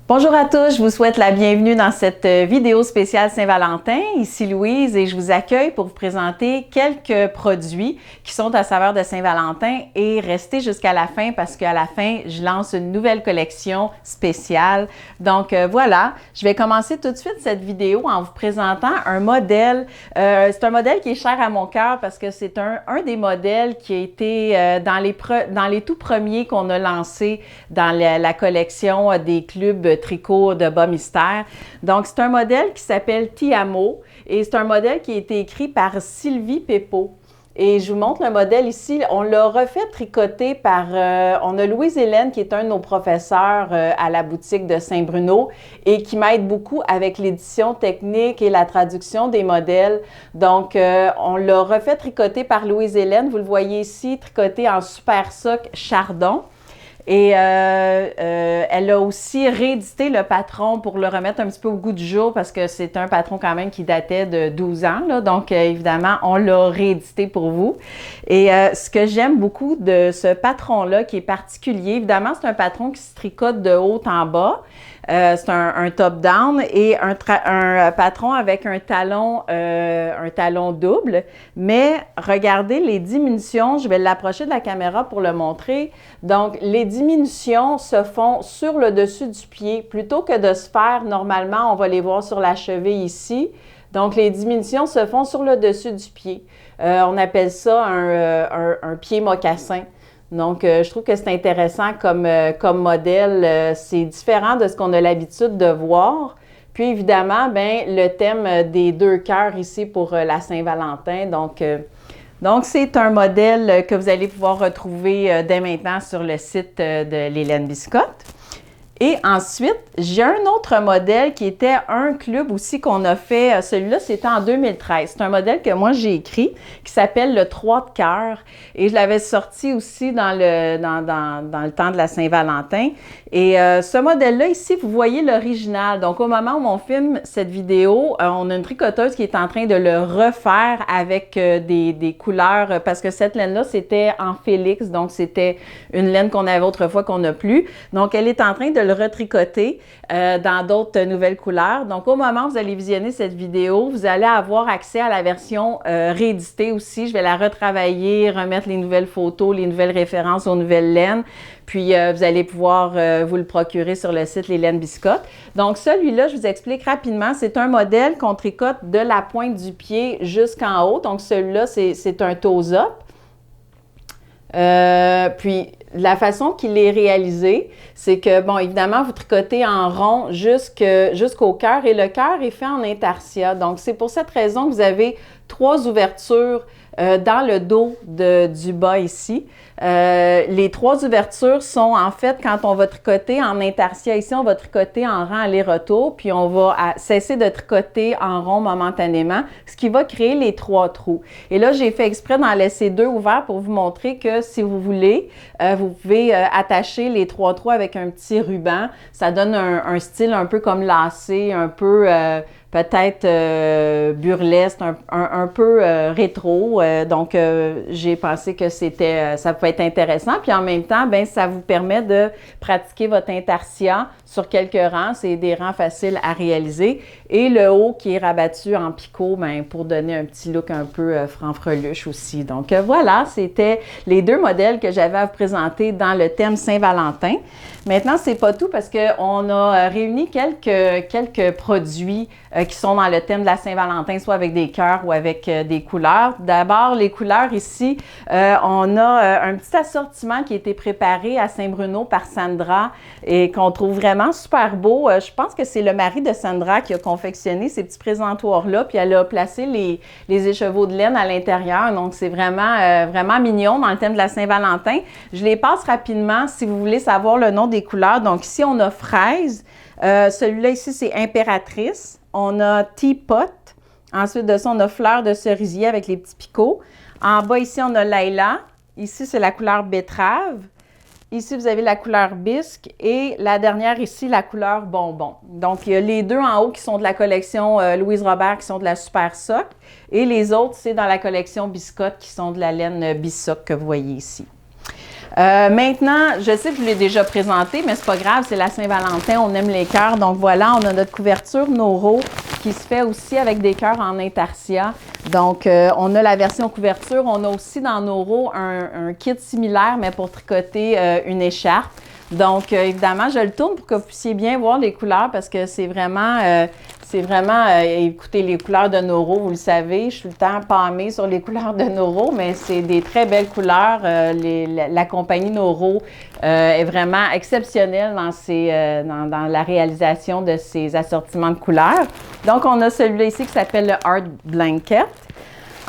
Bonjour à tous, je vous souhaite la bienvenue dans cette vidéo spéciale Saint-Valentin. Ici Louise et je vous accueille pour vous présenter quelques produits qui sont à saveur de Saint-Valentin et restez jusqu'à la fin parce qu'à la fin, je lance une nouvelle collection spéciale. Donc voilà, je vais commencer tout de suite cette vidéo en vous présentant un modèle. C'est un modèle qui est cher à mon cœur parce que c'est un des modèles qui a été dans les tout premiers qu'on a lancés dans la collection des clubs tricot de bas mystère. Donc, c'est un modèle qui s'appelle Ti Amo et c'est un modèle qui a été écrit par Sylvie Pépeau. Et je vous montre le modèle ici. On l'a refait tricoter par... on a Louise-Hélène qui est un de nos professeurs à la boutique de Saint-Bruno et qui m'aide beaucoup avec l'édition technique et la traduction des modèles. Donc, on l'a refait tricoter par Louise-Hélène. Vous le voyez ici, tricoté en super soc chardon. Et elle a aussi réédité le patron pour le remettre un petit peu au goût du jour parce que c'est un patron quand même qui datait de 12 ans. Là. Donc, évidemment, on l'a réédité pour vous. Et ce que j'aime beaucoup de ce patron-là qui est particulier, évidemment, c'est un patron qui se tricote de haut en bas. C'est un top-down et un patron avec un talon double. Mais regardez les diminutions, je vais l'approcher de la caméra pour le montrer. Donc, les diminutions se font sur le dessus du pied. Plutôt que de se faire, normalement, on va les voir sur la cheville ici. Donc, les diminutions se font sur le dessus du pied. On appelle ça un pied mocassin. Donc, je trouve que c'est intéressant comme modèle. C'est différent de ce qu'on a l'habitude de voir. Puis, évidemment, bien, le thème des deux cœurs ici pour la Saint-Valentin. Donc, c'est un modèle que vous allez pouvoir retrouver dès maintenant sur le site de l'Hélène Biscotte. Et ensuite, j'ai un autre modèle qui était un club aussi qu'on a fait. Celui-là, c'était en 2013. C'est un modèle que moi, j'ai écrit qui s'appelle le 3 de cœur. Et je l'avais sorti aussi dans le temps de la Saint-Valentin. Et ce modèle-là, ici, vous voyez l'original. Donc, au moment où on filme cette vidéo, on a une tricoteuse qui est en train de le refaire avec des couleurs, parce que cette laine-là, c'était en Félix. Donc, c'était une laine qu'on avait autrefois qu'on n'a plus. Donc, elle est en train de le retricoter dans d'autres nouvelles couleurs. Donc, au moment où vous allez visionner cette vidéo, vous allez avoir accès à la version rééditée aussi. Je vais la retravailler, remettre les nouvelles photos, les nouvelles références aux nouvelles laines. Puis, vous allez pouvoir vous le procurer sur le site l'Hélène Biscotte. Donc, celui-là, je vous explique rapidement. C'est un modèle qu'on tricote de la pointe du pied jusqu'en haut. Donc, celui-là, c'est un toes-up. Puis, la façon qu'il est réalisé, c'est que, bon, évidemment, vous tricotez en rond jusqu'au cœur et le cœur est fait en intarsia. Donc, c'est pour cette raison que vous avez 3 ouvertures dans le dos du bas ici. Les 3 ouvertures sont, en fait, quand on va tricoter en intarsia ici, on va tricoter en rang aller-retour, puis on va cesser de tricoter en rond momentanément, ce qui va créer les 3 trous. Et là, j'ai fait exprès d'en laisser 2 ouverts pour vous montrer que si vous voulez, vous pouvez attacher les 3 trous avec un petit ruban. Ça donne un style un peu comme lacé, un peu... peut-être burlesque, un peu rétro. Donc, j'ai pensé que ça pouvait être intéressant. Puis en même temps, bien, ça vous permet de pratiquer votre intarsia sur quelques rangs. C'est des rangs faciles à réaliser. Et le haut qui est rabattu en picot, bien, pour donner un petit look un peu franfreluche aussi. Donc, voilà, c'était les 2 modèles que j'avais à vous présenter dans le thème Saint-Valentin. Maintenant, c'est pas tout parce qu'on a réuni quelques produits qui sont dans le thème de la Saint-Valentin, soit avec des cœurs ou avec des couleurs. D'abord, les couleurs ici, on a un petit assortiment qui a été préparé à Saint-Bruno par Sandra et qu'on trouve vraiment super beau. Je pense que c'est le mari de Sandra qui a confectionné ces petits présentoirs-là, puis elle a placé les écheveaux de laine à l'intérieur. Donc, c'est vraiment mignon dans le thème de la Saint-Valentin. Je les passe rapidement si vous voulez savoir le nom des couleurs. Donc, ici, on a fraise. Celui-là ici, c'est impératrice. On a teapot. Ensuite de ça, on a fleur de cerisier avec les petits picots. En bas, ici, on a Layla. Ici, c'est la couleur betterave. Ici, vous avez la couleur bisque. Et la dernière ici, la couleur bonbon. Donc, il y a les 2 en haut qui sont de la collection Louise Robert, qui sont de la super soc. Et les autres, c'est dans la collection biscotte, qui sont de la laine bissoc que vous voyez ici. Maintenant, je sais que je l'ai déjà présenté, mais c'est pas grave, c'est la Saint-Valentin, on aime les cœurs. Donc voilà, on a notre couverture Noro qui se fait aussi avec des cœurs en intarsia. Donc, on a la version couverture. On a aussi dans Noro un kit similaire, mais pour tricoter une écharpe. Donc, évidemment, je le tourne pour que vous puissiez bien voir les couleurs parce que c'est vraiment, écoutez, les couleurs de Noro, vous le savez, je suis tout le temps pâmée sur les couleurs de Noro, mais c'est des très belles couleurs. La compagnie Noro est vraiment exceptionnelle dans la réalisation de ces assortiments de couleurs. Donc, on a celui-là ici qui s'appelle le Art Blanket.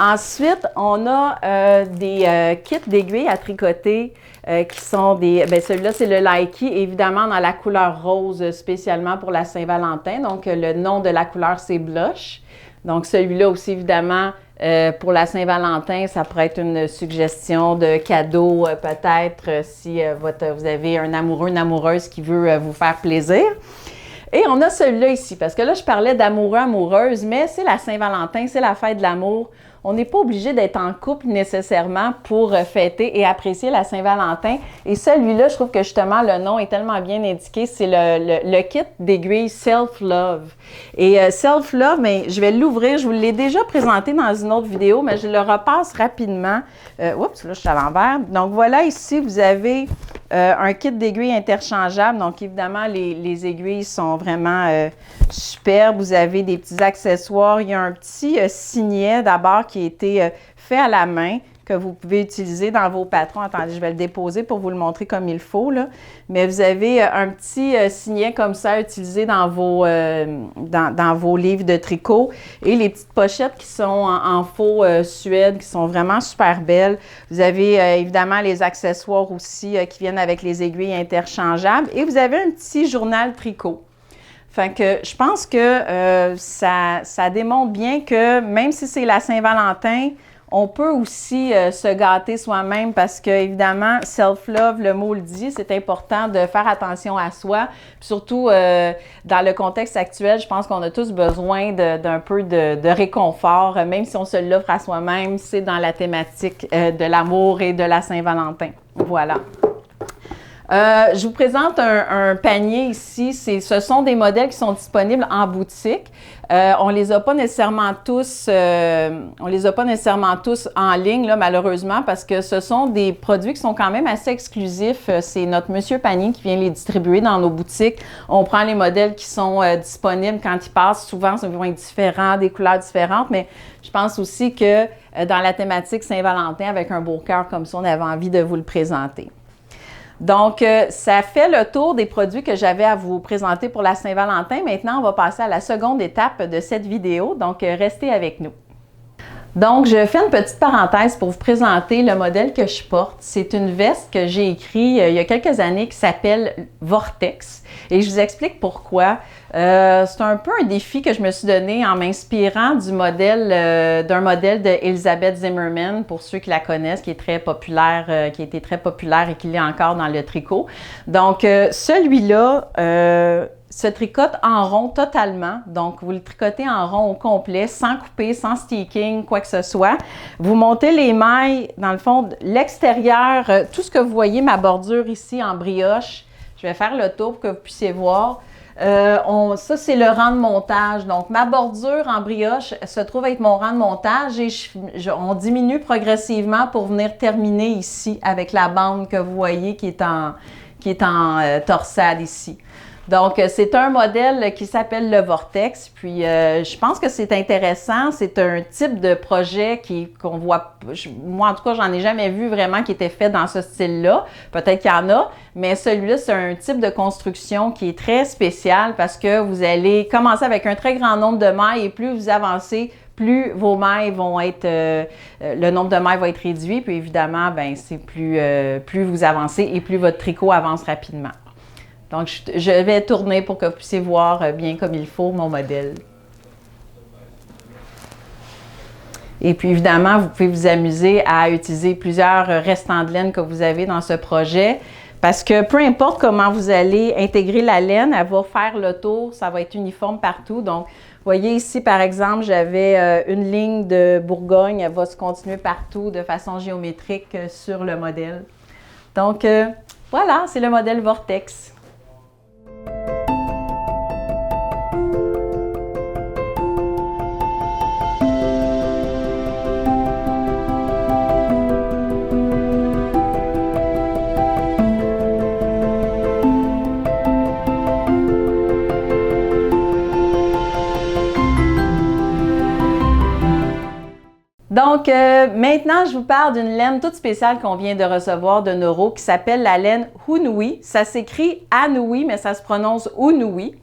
Ensuite, on a des kits d'aiguilles à tricoter qui sont des... Bien, celui-là, c'est le Likey, évidemment dans la couleur rose spécialement pour la Saint-Valentin. Donc, le nom de la couleur, c'est Blush. Donc, celui-là aussi, évidemment, pour la Saint-Valentin, ça pourrait être une suggestion de cadeau, peut-être, si vous avez un amoureux, une amoureuse qui veut vous faire plaisir. Et on a celui-là ici, parce que là, je parlais d'amoureux, amoureuse, mais c'est la Saint-Valentin, c'est la fête de l'amour. On n'est pas obligé d'être en couple nécessairement pour fêter et apprécier la Saint-Valentin. Et celui-là, je trouve que justement, le nom est tellement bien indiqué. C'est le kit d'aiguilles Self-Love. Et Self-Love, mais je vais l'ouvrir. Je vous l'ai déjà présenté dans une autre vidéo, mais je le repasse rapidement. Oups, là, je suis à l'envers. Donc, voilà, ici, vous avez un kit d'aiguilles interchangeables. Donc, évidemment, les aiguilles sont vraiment superbes. Vous avez des petits accessoires. Il y a un petit signet d'abord qui a été fait à la main que vous pouvez utiliser dans vos patrons. Attendez, je vais le déposer pour vous le montrer comme il faut, là. Mais vous avez un petit signet comme ça utilisé dans vos livres de tricot et les petites pochettes qui sont en faux suède qui sont vraiment super belles. Vous avez évidemment les accessoires aussi qui viennent avec les aiguilles interchangeables et vous avez un petit journal tricot. Fait que je pense que ça démontre bien que même si c'est la Saint-Valentin, on peut aussi se gâter soi-même parce que, évidemment, self-love, le mot le dit, c'est important de faire attention à soi. Puis surtout, dans le contexte actuel, je pense qu'on a tous besoin d'un peu de réconfort, même si on se l'offre à soi-même, c'est dans la thématique de l'amour et de la Saint-Valentin. Voilà. Je vous présente un panier ici. Ce sont des modèles qui sont disponibles en boutique. On les a pas nécessairement tous en ligne, là, malheureusement, parce que ce sont des produits qui sont quand même assez exclusifs. C'est notre Monsieur Panier qui vient les distribuer dans nos boutiques. On prend les modèles qui sont disponibles quand ils passent. Souvent, ils vont être différents, des couleurs différentes, mais je pense aussi que dans la thématique Saint-Valentin, avec un beau cœur comme ça, on avait envie de vous le présenter. Donc, ça fait le tour des produits que j'avais à vous présenter pour la Saint-Valentin. Maintenant, on va passer à la seconde étape de cette vidéo. Donc, restez avec nous. Donc, je fais une petite parenthèse pour vous présenter le modèle que je porte. C'est une veste que j'ai écrite il y a quelques années qui s'appelle Vortex. Et je vous explique pourquoi. C'est un peu un défi que je me suis donné en m'inspirant d'un modèle de Elizabeth Zimmermann, pour ceux qui la connaissent, qui est très populaire, qui a été très populaire et qui l'est encore dans le tricot. Donc, celui-là se tricote en rond totalement. Donc, vous le tricotez en rond au complet, sans couper, sans sticking, quoi que ce soit. Vous montez les mailles, dans le fond, l'extérieur, tout ce que vous voyez, ma bordure ici en brioche. Je vais faire le tour pour que vous puissiez voir. Ça, c'est le rang de montage. Donc, ma bordure en brioche se trouve être mon rang de montage et on diminue progressivement pour venir terminer ici avec la bande que vous voyez qui est en torsade ici. Donc, c'est un modèle qui s'appelle le Vortex. Puis, je pense que c'est intéressant. C'est un type de projet qu'on voit... Moi, en tout cas, j'en ai jamais vu vraiment qui était fait dans ce style-là. Peut-être qu'il y en a, mais celui-là, c'est un type de construction qui est très spécial parce que vous allez commencer avec un très grand nombre de mailles et plus vous avancez, plus vos mailles vont être, le nombre de mailles va être réduit. Puis évidemment, ben c'est plus vous avancez et plus votre tricot avance rapidement. Donc, je vais tourner pour que vous puissiez voir bien comme il faut mon modèle. Et puis, évidemment, vous pouvez vous amuser à utiliser plusieurs restants de laine que vous avez dans ce projet parce que peu importe comment vous allez intégrer la laine, elle va faire le tour, ça va être uniforme partout. Donc, vous voyez ici, par exemple, j'avais une ligne de Bourgogne, elle va se continuer partout de façon géométrique sur le modèle. Donc, voilà, c'est le modèle Vortex. Donc, maintenant, je vous parle d'une laine toute spéciale qu'on vient de recevoir de Noro qui s'appelle la laine Unui. Ça s'écrit Anui, mais ça se prononce Unui.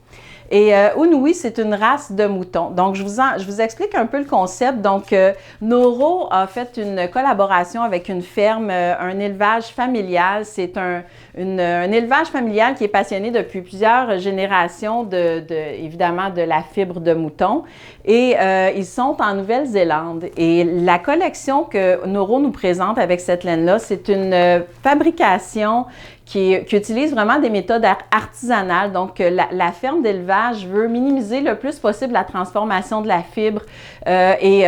Et Unui, c'est une race de moutons. Donc, je vous explique un peu le concept. Donc, Noro a fait une collaboration avec une ferme, un élevage familial. C'est un élevage familial qui est passionné depuis plusieurs générations évidemment, de la fibre de mouton. Et ils sont en Nouvelle-Zélande. Et la collection que Noro nous présente avec cette laine-là, c'est une fabrication qui utilise vraiment des méthodes artisanales. Donc, la ferme d'élevage veut minimiser le plus possible la transformation de la fibre et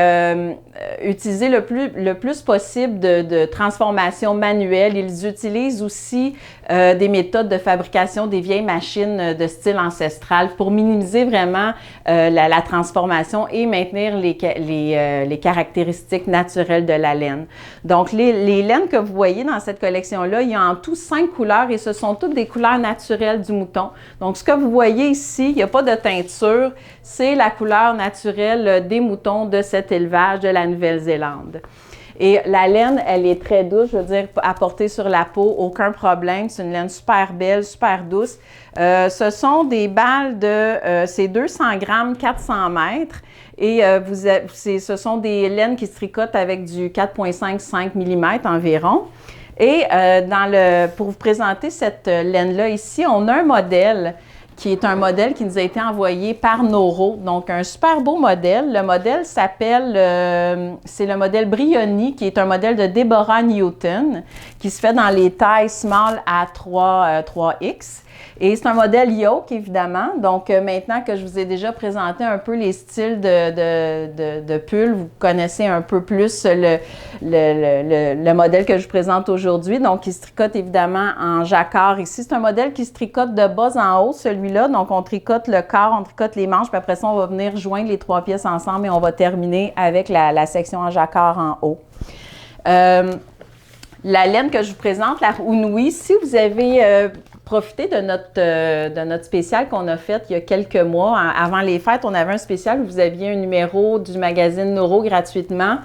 utiliser le plus possible de transformation manuelle. Ils utilisent aussi des méthodes de fabrication des vieilles machines de style ancestral pour minimiser vraiment la transformation et maintenir les caractéristiques naturelles de la laine. Donc, les laines que vous voyez dans cette collection-là, il y a en tout 5 couleurs et ce sont toutes des couleurs naturelles du mouton. Donc, ce que vous voyez ici, il n'y a pas de teinture, c'est la couleur naturelle des moutons de cet élevage de la Nouvelle-Zélande. Et la laine, elle est très douce, je veux dire, à porter sur la peau, aucun problème. C'est une laine super belle, super douce. Ce sont des balles c'est 200 grammes, 400 mètres. Et ce sont des laines qui se tricotent avec du 4,5 mm environ. Et pour vous présenter cette laine-là ici, on a un modèle qui est un modèle qui nous a été envoyé par Noro. Donc, un super beau modèle. Le modèle s'appelle, c'est le modèle Brioni, qui est un modèle de Deborah Newton, qui se fait dans les tailles small à 3X. Et c'est un modèle yoke, évidemment. Donc, maintenant que je vous ai déjà présenté un peu les styles de pull, vous connaissez un peu plus le modèle que je vous présente aujourd'hui. Donc, il se tricote évidemment en jacquard ici. C'est un modèle qui se tricote de bas en haut, celui-là. Donc, on tricote le corps, on tricote les manches, puis après ça, on va venir joindre les 3 pièces ensemble et on va terminer avec la section en jacquard en haut. La laine que je vous présente, la Unui, si vous avez profité de notre spécial qu'on a fait il y a quelques mois. Avant les fêtes, on avait un spécial où vous aviez un numéro du magazine Noro gratuitement.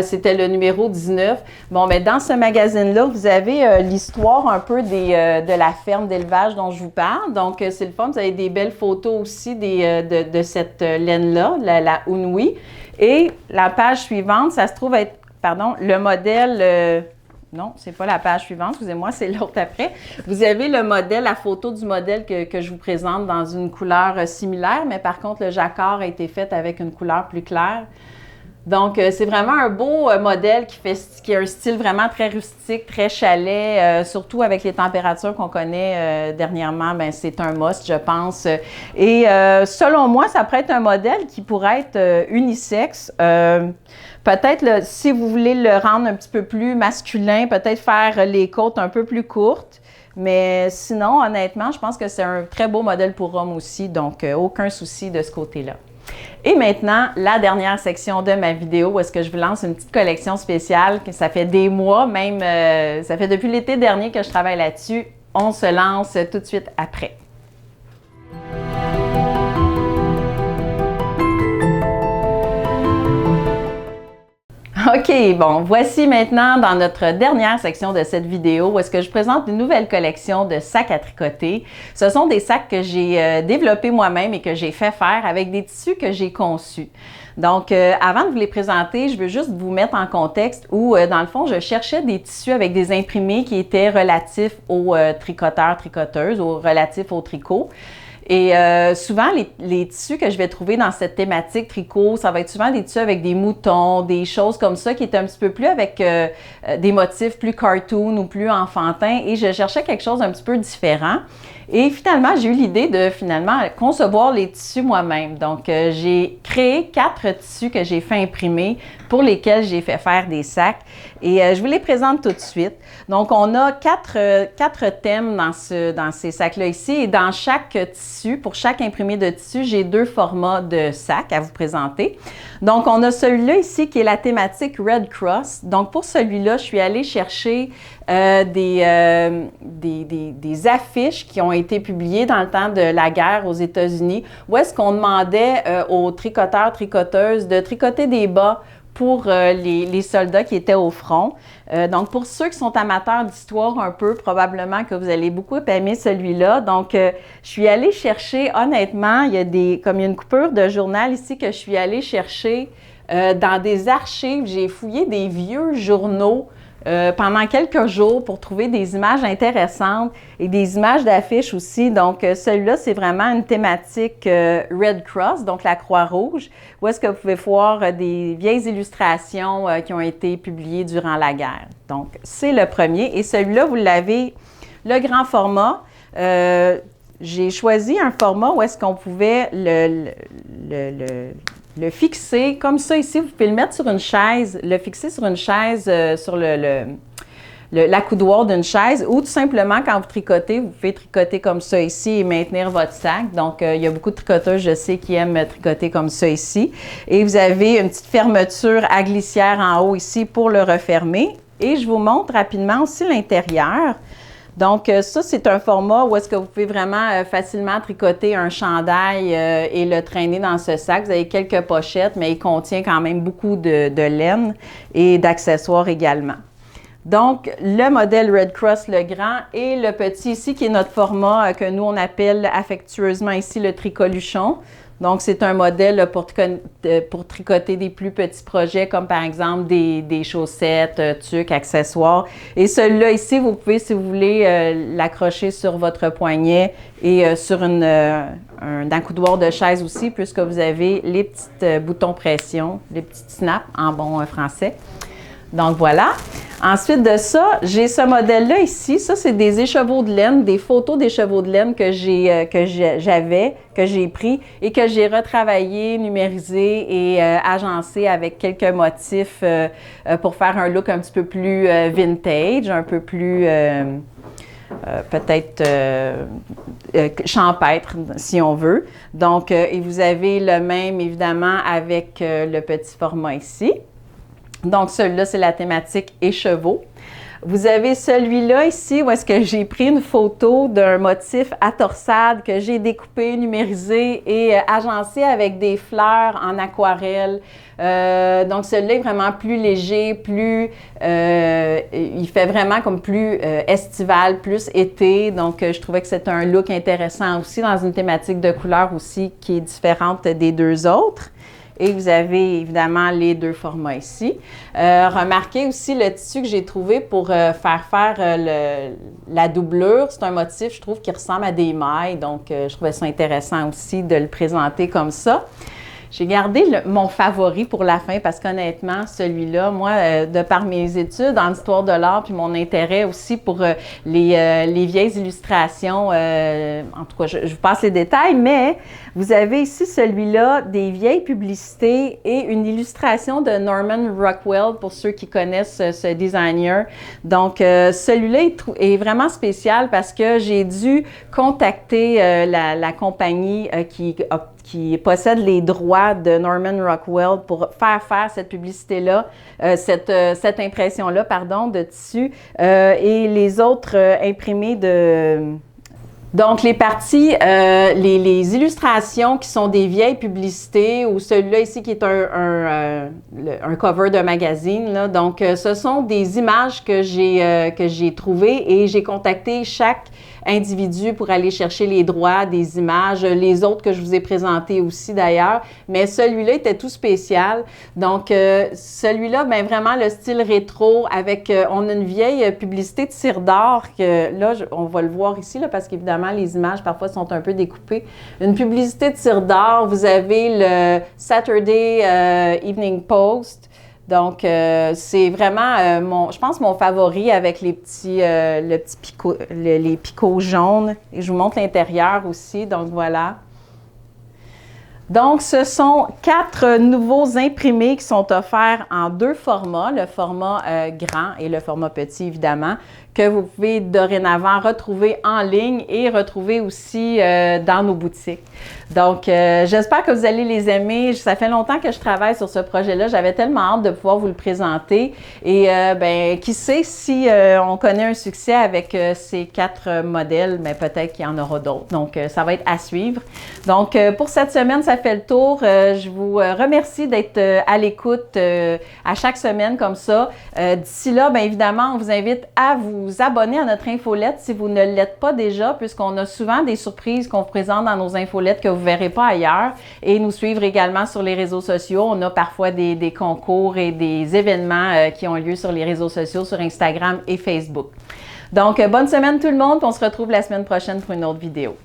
C'était le numéro 19. Bon, mais dans ce magazine-là, vous avez l'histoire un peu de la ferme d'élevage dont je vous parle. Donc, c'est le fun. Vous avez des belles photos aussi de cette laine-là, la Unui. Et la page suivante, ça se trouve être, le modèle... non, c'est pas la page suivante, excusez-moi, c'est l'autre après. Vous avez le modèle, la photo du modèle que je vous présente dans une couleur similaire, mais par contre, le jacquard a été fait avec une couleur plus claire. Donc, c'est vraiment un beau modèle qui a un style vraiment très rustique, très chalet, surtout avec les températures qu'on connaît dernièrement, bien, c'est un must, je pense. Et selon moi, ça pourrait être un modèle qui pourrait être unisexe. Peut-être, si vous voulez le rendre un petit peu plus masculin, peut-être faire les côtes un peu plus courtes. Mais sinon, honnêtement, je pense que c'est un très beau modèle pour homme aussi, donc aucun souci de ce côté-là. Et maintenant, la dernière section de ma vidéo où est-ce que je vous lance une petite collection spéciale, que ça fait des mois, même, ça fait depuis l'été dernier que je travaille là-dessus. On se lance tout de suite après. OK, bon, voici maintenant dans notre dernière section de cette vidéo où est-ce que je présente une nouvelle collection de sacs à tricoter. Ce sont des sacs que j'ai développés moi-même et que j'ai fait faire avec des tissus que j'ai conçus. Donc, avant de vous les présenter, je veux juste vous mettre en contexte où, dans le fond, je cherchais des tissus avec des imprimés qui étaient relatifs aux tricoteurs, tricoteuses, ou relatifs au tricot. Et souvent, les tissus que je vais trouver dans cette thématique tricot, ça va être souvent des tissus avec des moutons, des choses comme ça, qui est un petit peu plus avec des motifs plus cartoon ou plus enfantins. Et je cherchais quelque chose un petit peu différent. Et finalement, j'ai eu l'idée de concevoir les tissus moi-même. Donc, j'ai créé 4 tissus que j'ai fait imprimer pour lesquels j'ai fait faire des sacs. Et je vous les présente tout de suite. Donc, on a quatre thèmes dans ces sacs-là ici. Et dans chaque tissu, pour chaque imprimé de tissu, j'ai 2 formats de sacs à vous présenter. Donc, on a celui-là ici qui est la thématique Red Cross. Donc, pour celui-là, je suis allée chercher des affiches qui ont été publiées dans le temps de la guerre aux États-Unis, où est-ce qu'on demandait aux tricoteurs, tricoteuses de tricoter des bas pour les soldats qui étaient au front. Donc, pour ceux qui sont amateurs d'histoire un peu, probablement que vous allez beaucoup aimer celui-là. Donc, je suis allée chercher, honnêtement, il y a une coupure de journal ici que je suis allée chercher dans des archives. J'ai fouillé des vieux journaux pendant quelques jours pour trouver des images intéressantes et des images d'affiches aussi. Donc, celui-là, c'est vraiment une thématique Red Cross, donc la Croix-Rouge, où est-ce que vous pouvez voir des vieilles illustrations qui ont été publiées durant la guerre. Donc, c'est le premier. Et celui-là, vous l'avez, le grand format. J'ai choisi un format où est-ce qu'on pouvait le fixer comme ça ici. Vous pouvez le mettre sur une chaise, le fixer sur une chaise, sur l'accoudoir d'une chaise, ou tout simplement, quand vous tricotez, vous pouvez tricoter comme ça ici et maintenir votre sac. Donc, il y a beaucoup de tricoteurs, je sais, qui aiment tricoter comme ça ici. Et vous avez une petite fermeture à glissière en haut ici pour le refermer. Et je vous montre rapidement aussi l'intérieur. Donc, ça, c'est un format où est-ce que vous pouvez vraiment facilement tricoter un chandail et le traîner dans ce sac. Vous avez quelques pochettes, mais il contient quand même beaucoup de laine et d'accessoires également. Donc, le modèle Red Cross, le grand, et le petit ici, qui est notre format que nous, on appelle affectueusement ici le tricoluchon. Donc, c'est un modèle pour tricoter des plus petits projets, comme par exemple des chaussettes, tuques, accessoires. Et celui-là ici, vous pouvez, si vous voulez, l'accrocher sur votre poignet et sur un accoudoir de chaise aussi, puisque vous avez les petits boutons pression, les petites snaps en bon français. Donc, voilà. Ensuite de ça, j'ai ce modèle-là ici. Ça, c'est des écheveaux de laine, des photos d'écheveaux de laine que j'ai pris et que j'ai retravaillé, numérisé et agencé avec quelques motifs pour faire un look un petit peu plus vintage, un peu plus peut-être champêtre, si on veut. Donc, et vous avez le même, évidemment, avec le petit format ici. Donc, celui-là, c'est la thématique écheveau. Vous avez celui-là ici où est-ce que j'ai pris une photo d'un motif à torsade que j'ai découpé, numérisé et agencé avec des fleurs en aquarelle. Donc, celui-là est vraiment plus léger, il fait vraiment comme plus estival, plus été. Donc, je trouvais que c'était un look intéressant aussi dans une thématique de couleur aussi qui est différente des 2 autres. Et vous avez évidemment les 2 formats ici. Remarquez aussi le tissu que j'ai trouvé pour faire la doublure. C'est un motif, je trouve, qui ressemble à des mailles. Donc, je trouvais ça intéressant aussi de le présenter comme ça. J'ai gardé mon favori pour la fin parce qu'honnêtement, celui-là, moi, de par mes études en histoire de l'art puis mon intérêt aussi pour les vieilles illustrations, en tout cas, je vous passe les détails, mais vous avez ici celui-là, des vieilles publicités et une illustration de Norman Rockwell pour ceux qui connaissent ce designer. Donc, celui-là est vraiment spécial parce que j'ai dû contacter la compagnie qui possède les droits de Norman Rockwell pour faire cette publicité-là, cette impression-là, pardon, de tissu et les autres imprimés de... Donc, les parties, les illustrations qui sont des vieilles publicités ou celui-là ici qui est un cover d'un magazine, là. Donc, ce sont des images que j'ai trouvées et j'ai contacté chaque individu pour aller chercher les droits des images, les autres que je vous ai présentés aussi d'ailleurs, mais celui-là était tout spécial. Donc, celui-là, bien vraiment le style rétro avec, on a une vieille publicité de cire d'or que là, on va le voir ici là, parce qu'évidemment, évidemment, les images parfois sont un peu découpées. Une publicité de tire d'or, vous avez le Saturday Evening Post. Donc, c'est vraiment, je pense, mon favori avec les petits les picots jaunes. Et je vous montre l'intérieur aussi, donc voilà. Donc, ce sont 4 nouveaux imprimés qui sont offerts en 2 formats, le format grand et le format petit, évidemment, que vous pouvez dorénavant retrouver en ligne et retrouver aussi dans nos boutiques. Donc, j'espère que vous allez les aimer. Ça fait longtemps que je travaille sur ce projet-là. J'avais tellement hâte de pouvoir vous le présenter. Et ben, qui sait si on connaît un succès avec ces 4 modèles, mais peut-être qu'il y en aura d'autres. Donc, ça va être à suivre. Donc, pour cette semaine, ça fait le tour. Je vous remercie d'être à l'écoute à chaque semaine comme ça. D'ici là, bien évidemment, on vous invite à vous abonner à notre infolette si vous ne l'êtes pas déjà, puisqu'on a souvent des surprises qu'on vous présente dans nos infolettes que vous ne verrez pas ailleurs. Et nous suivre également sur les réseaux sociaux. On a parfois des concours et des événements qui ont lieu sur les réseaux sociaux, sur Instagram et Facebook. Donc, bonne semaine tout le monde, puis on se retrouve la semaine prochaine pour une autre vidéo.